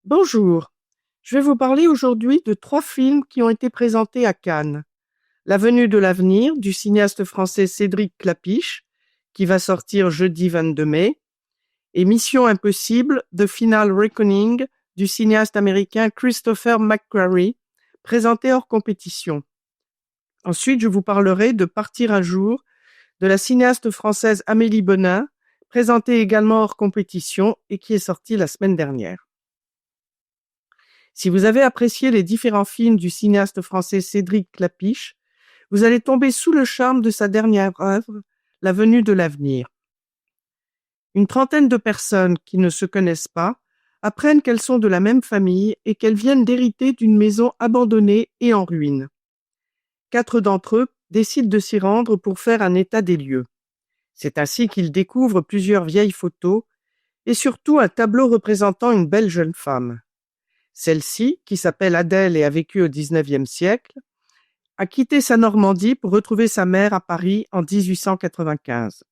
Bonjour, je vais vous parler aujourd'hui de 3 films qui ont été présentés à Cannes. La venue de l'avenir du cinéaste français Cédric Klapisch, qui va sortir jeudi 22 mai, et Mission impossible, The Final Reckoning du cinéaste américain Christopher McQuarrie, présenté hors compétition. Ensuite, je vous parlerai de Partir un jour de la cinéaste française Amélie Bonin, présentée également hors compétition et qui est sortie la semaine dernière. Si vous avez apprécié les différents films du cinéaste français Cédric Klapisch, vous allez tomber sous le charme de sa dernière œuvre, La venue de l'avenir. Une trentaine de personnes qui ne se connaissent pas apprennent qu'elles sont de la même famille et qu'elles viennent d'hériter d'une maison abandonnée et en ruine. 4 d'entre eux décident de s'y rendre pour faire un état des lieux. C'est ainsi qu'ils découvrent plusieurs vieilles photos et surtout un tableau représentant une belle jeune femme. Celle-ci, qui s'appelle Adèle et a vécu au XIXe siècle, a quitté sa Normandie pour retrouver sa mère à Paris en 1895.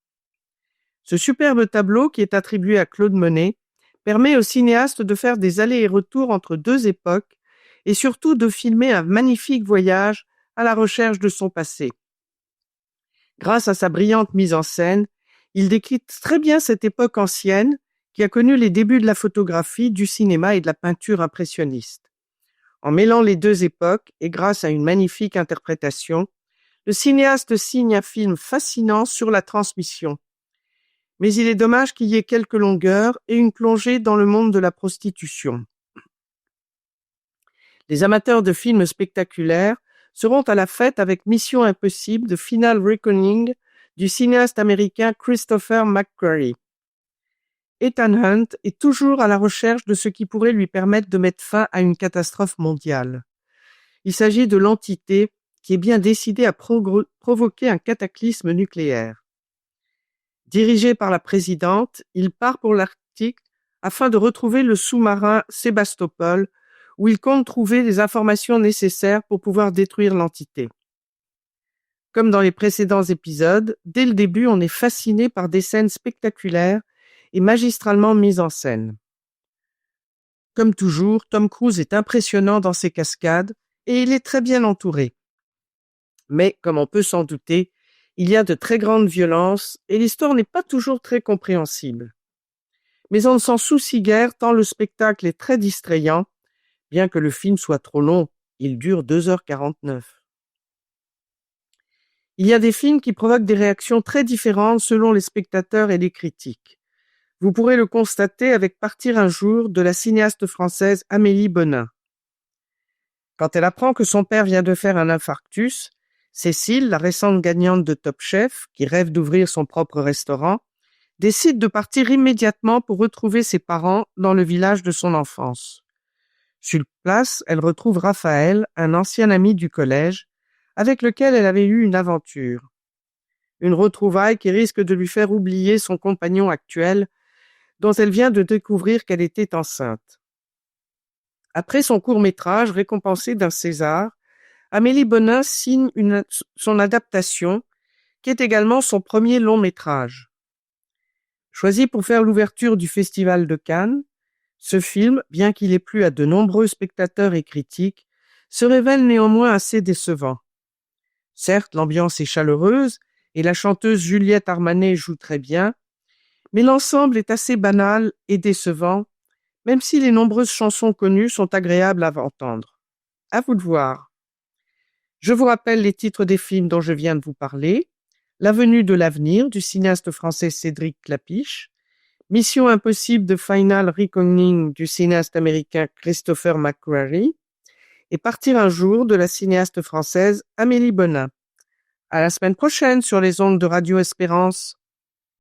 Ce superbe tableau, qui est attribué à Claude Monet, permet au cinéaste de faire des allers et retours entre 2 époques et surtout de filmer un magnifique voyage à la recherche de son passé. Grâce à sa brillante mise en scène, il décrit très bien cette époque ancienne qui a connu les débuts de la photographie, du cinéma et de la peinture impressionniste. En mêlant les 2 époques et grâce à une magnifique interprétation, le cinéaste signe un film fascinant sur la transmission. Mais il est dommage qu'il y ait quelques longueurs et une plongée dans le monde de la prostitution. Les amateurs de films spectaculaires seront à la fête avec Mission impossible, The Final Reckoning du cinéaste américain Christopher McQuarrie. Ethan Hunt est toujours à la recherche de ce qui pourrait lui permettre de mettre fin à une catastrophe mondiale. Il s'agit de l'entité qui est bien décidée à provoquer un cataclysme nucléaire. Dirigé par la présidente, il part pour l'Arctique afin de retrouver le sous-marin Sébastopol, où il compte trouver les informations nécessaires pour pouvoir détruire l'entité. Comme dans les précédents épisodes, dès le début, on est fasciné par des scènes spectaculaires et magistralement mises en scène. Comme toujours, Tom Cruise est impressionnant dans ses cascades et il est très bien entouré. Mais, comme on peut s'en douter, il y a de très grandes violences et l'histoire n'est pas toujours très compréhensible. Mais on ne s'en soucie guère tant le spectacle est très distrayant, bien que le film soit trop long, il dure 2h49. Il y a des films qui provoquent des réactions très différentes selon les spectateurs et les critiques. Vous pourrez le constater avec Partir un jour de la cinéaste française Amélie Bonin. Quand elle apprend que son père vient de faire un infarctus, Cécile, la récente gagnante de Top Chef, qui rêve d'ouvrir son propre restaurant, décide de partir immédiatement pour retrouver ses parents dans le village de son enfance. Sur place, elle retrouve Raphaël, un ancien ami du collège, avec lequel elle avait eu une aventure. Une retrouvaille qui risque de lui faire oublier son compagnon actuel, dont elle vient de découvrir qu'elle était enceinte. Après son court-métrage récompensé d'un César, Amélie Bonin signe son adaptation, qui est également son premier long-métrage. Choisi pour faire l'ouverture du Festival de Cannes, ce film, bien qu'il ait plu à de nombreux spectateurs et critiques, se révèle néanmoins assez décevant. Certes, l'ambiance est chaleureuse et la chanteuse Juliette Armanet joue très bien, mais l'ensemble est assez banal et décevant, même si les nombreuses chansons connues sont agréables à entendre. À vous de voir. Je vous rappelle les titres des films dont je viens de vous parler. La venue de l'avenir du cinéaste français Cédric Klapisch, Mission impossible de Final Reckoning du cinéaste américain Christopher McQuarrie et Partir un jour de la cinéaste française Amélie Bonin. À la semaine prochaine sur les ondes de Radio Espérance.